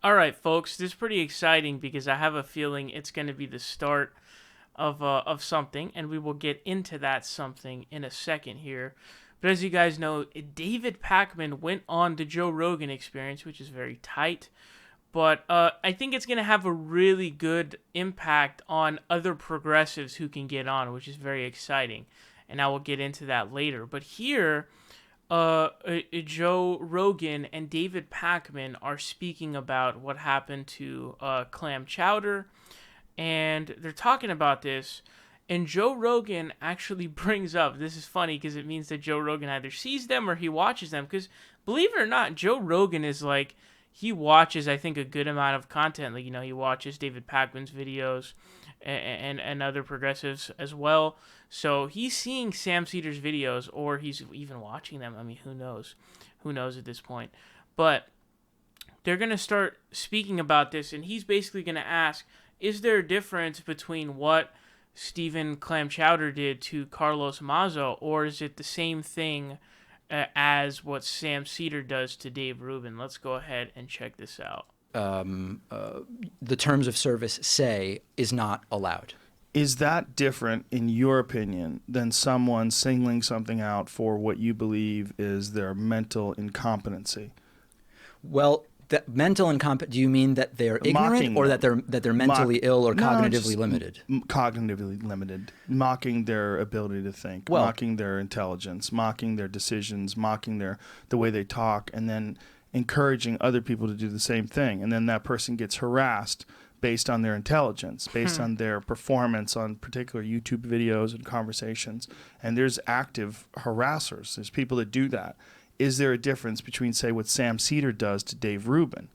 All right, folks, this is pretty exciting because I have a feeling it's going to be the start of something, and we will get into that something in a second here. But as you guys know, David Pakman went on the Joe Rogan Experience, which is very tight. But I think it's going to have a really good impact on other progressives who can get on, which is very exciting. And I will get into that later. But here, Joe Rogan and David Pakman are speaking about what happened to Clam Chowder, and they're talking about this. And Joe Rogan actually brings up, this is funny because it means that Joe Rogan either sees them or he watches them. Because believe it or not, Joe Rogan is like, he watches, I think, a good amount of content. Like, he watches David Pakman's videos and other progressives as well. So he's seeing Sam Seder's videos, or he's even watching them. I mean, who knows? Who knows at this point? But they're going to start speaking about this, and he's basically going to ask, is there a difference between what Stephen Clam Chowder did to Carlos Mazo, or is it the same thing as what Sam Seder does to Dave Rubin? Let's go ahead and check this out. The terms of service say is not allowed. Is that different, in your opinion, than someone singling something out for what you believe is their mental incompetency? Well, that mental incompetent. Do you mean that they're ignorant, or that they're mentally ill or cognitively limited? Cognitively limited, mocking their ability to think, mocking their intelligence, mocking their decisions, mocking the way they talk, and then encouraging other people to do the same thing. And then that person gets harassed based on their intelligence, based on their performance on particular YouTube videos and conversations. And there's active harassers. There's people that do that. Is there a difference between, say, what Sam Seder does to Dave Rubin?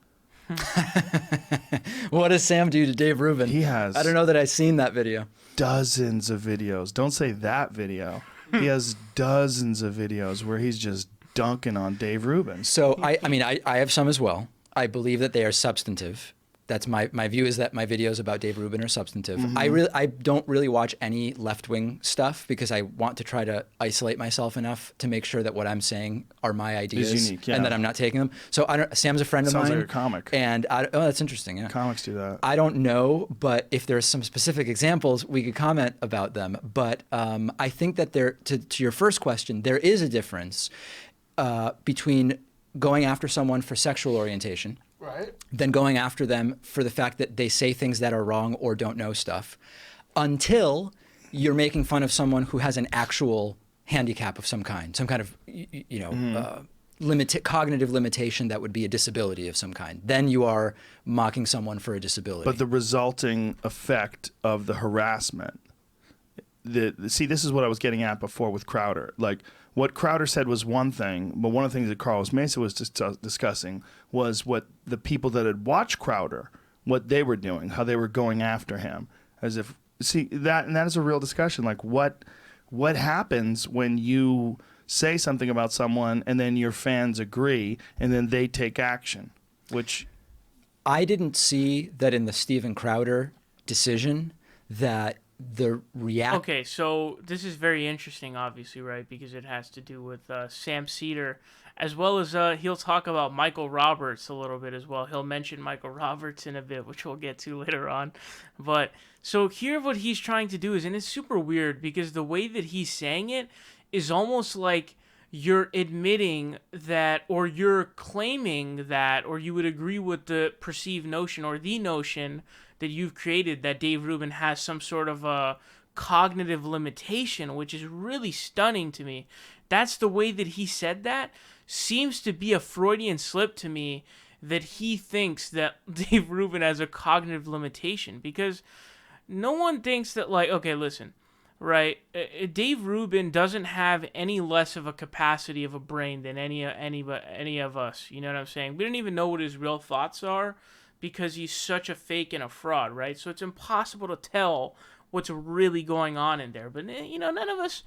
What does Sam do to Dave Rubin? He has... I don't know that I've seen that video. Dozens of videos. Don't say that video. He has dozens of videos where he's just dunking on Dave Rubin. So, I have some as well. I believe that they are substantive. That's my view, is that my videos about Dave Rubin are substantive. Mm-hmm. I don't really watch any left-wing stuff because I want to try to isolate myself enough to make sure that what I'm saying are my ideas unique, yeah. and that I'm not taking them. So Sam's a friend of mine. Sounds like a comic. And that's interesting. Yeah, comics do that. I don't know, but if there's some specific examples, we could comment about them. But I think that to your first question, there is a difference between going after someone for sexual orientation, right, than going after them for the fact that they say things that are wrong or don't know stuff, until you're making fun of someone who has an actual handicap of some kind of, cognitive limitation that would be a disability of some kind. Then you are mocking someone for a disability. But the resulting effect of the harassment, see, this is what I was getting at before with Crowder. Like, what Crowder said was one thing, but one of the things that Carlos Mesa was discussing was what the people that had watched Crowder, what they were doing, how they were going after him. As if, see, that is a real discussion. Like, what happens when you say something about someone and then your fans agree and then they take action? Which I didn't see that in the Steven Crowder decision that the Okay, so this is very interesting, obviously, right? Because it has to do with Sam Seder, as well as he'll talk about Michael Roberts a little bit as well. He'll mention Michael Roberts in a bit, which we'll get to later on. But so here what he's trying to do is, and it's super weird because the way that he's saying it is almost like you're admitting that, or you're claiming that, or you would agree with the perceived notion or the notion that you've created that Dave Rubin has some sort of a cognitive limitation, which is really stunning to me. That's the way that he said that. Seems to be a Freudian slip to me that he thinks that Dave Rubin has a cognitive limitation, because no one thinks that, like, okay, listen, right? Dave Rubin doesn't have any less of a capacity of a brain than any of us. You know what I'm saying? We don't even know what his real thoughts are, because he's such a fake and a fraud, right? So it's impossible to tell what's really going on in there. But, none of us,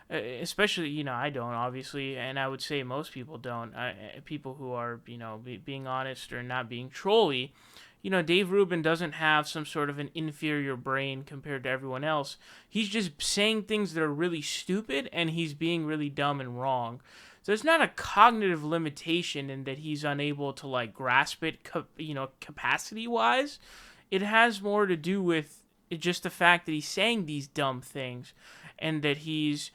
especially, I don't, obviously, and I would say most people don't. People who are, being honest or not being trolly, Dave Rubin doesn't have some sort of an inferior brain compared to everyone else. He's just saying things that are really stupid, and he's being really dumb and wrong. So it's not a cognitive limitation in that he's unable to like grasp it, capacity wise. It has more to do with just the fact that he's saying these dumb things, and that he's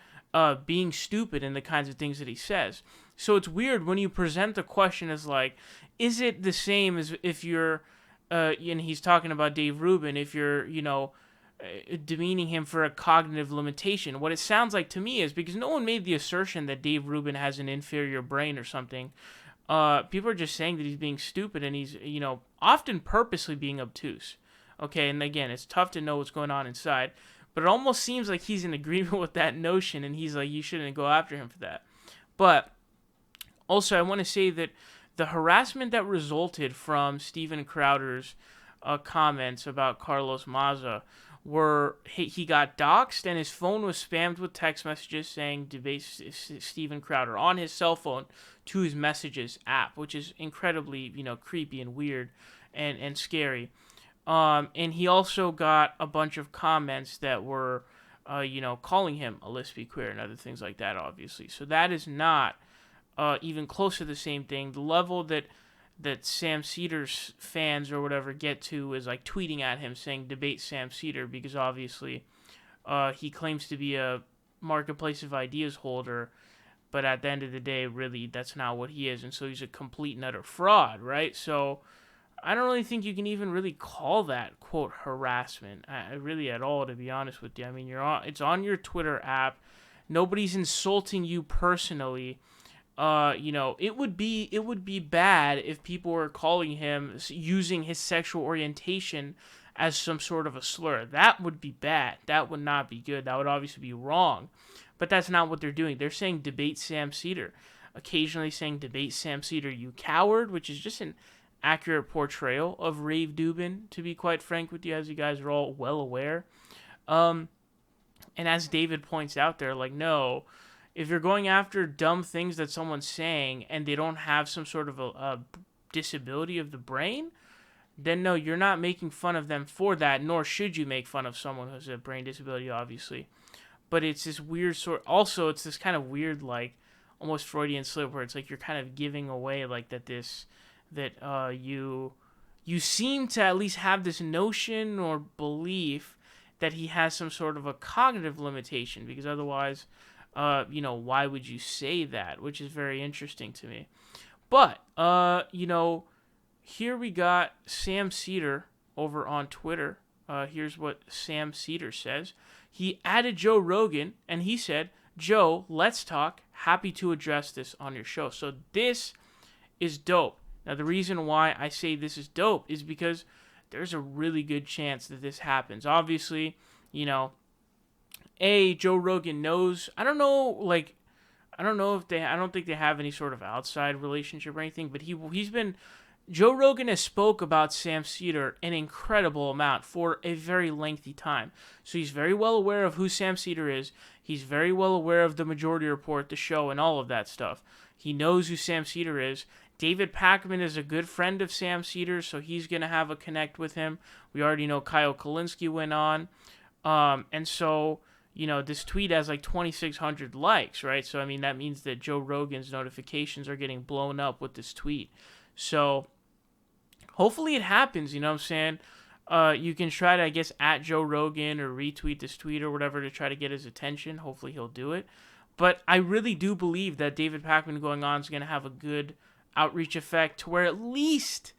being stupid in the kinds of things that he says. So it's weird when you present the question as like, is it the same as if you're, and he's talking about Dave Rubin, if you're, demeaning him for a cognitive limitation. What it sounds like to me is, because no one made the assertion that Dave Rubin has an inferior brain or something. People are just saying that he's being stupid, and he's, often purposely being obtuse. Okay, and again, it's tough to know what's going on inside, but it almost seems like he's in agreement with that notion, and he's like, you shouldn't go after him for that. But also, I want to say that the harassment that resulted from Steven Crowder's comments about Carlos Maza were, he got doxxed, and his phone was spammed with text messages saying debate Steven Crowder on his cell phone to his messages app, which is incredibly, creepy and weird and scary. And he also got a bunch of comments that were, calling him a lesbian, queer, and other things like that, obviously. So that is not even close to the same thing. The level that Sam Seder's fans or whatever get to is like tweeting at him saying debate Sam Seder, because obviously he claims to be a marketplace of ideas holder, but at the end of the day, really, that's not what he is, and so he's a complete and utter fraud, right? So I don't really think you can even really call that, quote, harassment, really at all, to be honest with you. I mean, it's on your Twitter app. Nobody's insulting you personally. It would be bad if people were calling him, using his sexual orientation as some sort of a slur. That would be bad. That would not be good. That would obviously be wrong. But that's not what they're doing. They're saying debate Sam Seder. Occasionally saying debate Sam Seder, you coward, which is just an accurate portrayal of Rave Dubin, to be quite frank with you, as you guys are all well aware. And as David points out there, like, no, if you're going after dumb things that someone's saying and they don't have some sort of a disability of the brain, then no, you're not making fun of them for that, nor should you make fun of someone who has a brain disability, obviously. But it's this weird also, it's this kind of weird, like, almost Freudian slip where it's like you're kind of giving away, like, you seem to at least have this notion or belief that he has some sort of a cognitive limitation, because otherwise, why would you say that? Which is very interesting to me. But, here we got Sam Seder over on Twitter. Here's what Sam Seder says. He added Joe Rogan, and he said, Joe, let's talk. Happy to address this on your show. So this is dope. Now, the reason why I say this is dope is because there's a really good chance that this happens. Obviously, Joe Rogan knows. I don't know if I don't think they have any sort of outside relationship or anything, but Joe Rogan has spoke about Sam Seder an incredible amount for a very lengthy time. So he's very well aware of who Sam Seder is. He's very well aware of the Majority Report, the show, and all of that stuff. He knows who Sam Seder is. David Pakman is a good friend of Sam Seder, so he's going to have a connect with him. We already know Kyle Kalinske went on. And so, this tweet has like 2,600 likes, right? So, I mean, that means that Joe Rogan's notifications are getting blown up with this tweet. So, hopefully it happens, you know what I'm saying? You can try to, I guess, at Joe Rogan or retweet this tweet or whatever to try to get his attention. Hopefully he'll do it. But I really do believe that David Pakman going on is going to have a good outreach effect to where at least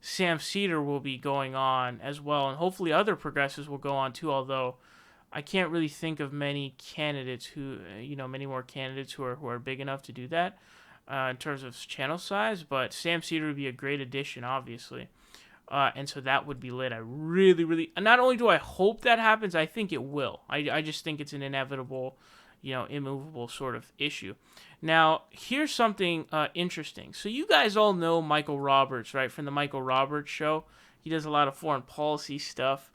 Sam Seder will be going on as well. And hopefully other progressives will go on too, although I can't really think of many candidates many more candidates who are big enough to do that in terms of channel size. But Sam Seder would be a great addition, obviously. And so that would be lit. I really, really, not only do I hope that happens, I think it will. I just think it's an inevitable, immovable sort of issue. Now, here's something interesting. So you guys all know Michael Roberts, right, from the Michael Roberts Show. He does a lot of foreign policy stuff.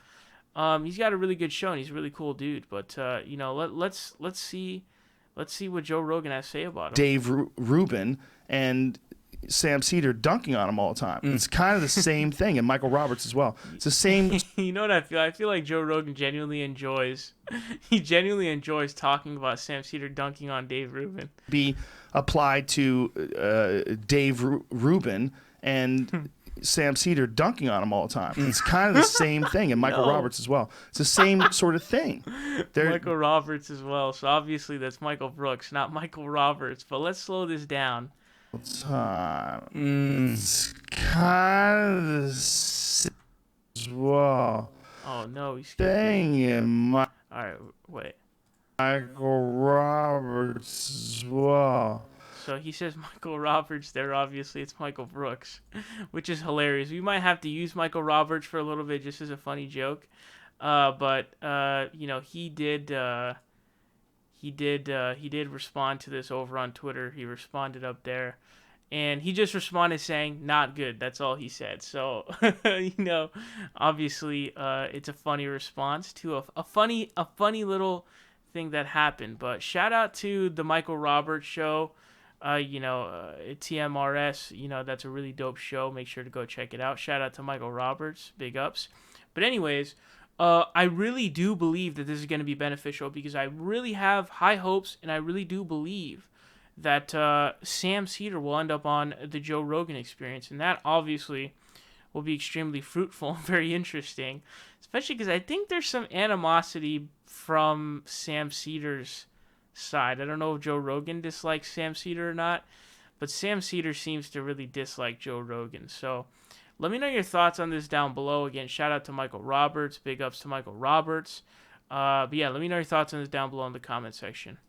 He's got a really good show, and he's a really cool dude. But let's see what Joe Rogan has to say about him. Dave Rubin, and Sam Seder dunking on him all the time. It's kind of the same thing, and Michael Roberts as well. It's the same. You know what I feel? I feel like Joe Rogan genuinely enjoys. He genuinely enjoys talking about Sam Seder dunking on Dave Rubin. Be applied to Dave Rubin and Sam Seder dunking on him all the time. It's kind of the same thing, and Michael Roberts as well. It's the same sort of thing. Michael Roberts as well. So obviously that's Michael Brooks, not Michael Roberts. But let's slow this down. It's kind of the same as well. Oh no, he's Thing in All right, wait. Michael Roberts as well. So he says Michael Roberts there. Obviously, it's Michael Brooks, which is hilarious. We might have to use Michael Roberts for a little bit just as a funny joke. But you know, he did respond to this over on Twitter. He responded up there, and he just responded saying, "Not good." That's all he said. So you know, obviously, it's a funny response to a funny little thing that happened. But shout out to the Michael Roberts show. TMRS, you know, that's a really dope show. Make sure to go check it out. Shout out to Michael Roberts. Big ups. But anyways, I really do believe that this is going to be beneficial because I really have high hopes, and I really do believe that Sam Seder will end up on the Joe Rogan Experience, and that obviously will be extremely fruitful and very interesting, especially because I think there's some animosity from Sam Seder's side. I don't know if Joe Rogan dislikes Sam Seder or not, but Sam Seder seems to really dislike Joe Rogan. So let me know your thoughts on this down below. Again, shout out to Michael Roberts. Big ups to Michael Roberts. But yeah, let me know your thoughts on this down below in the comment section.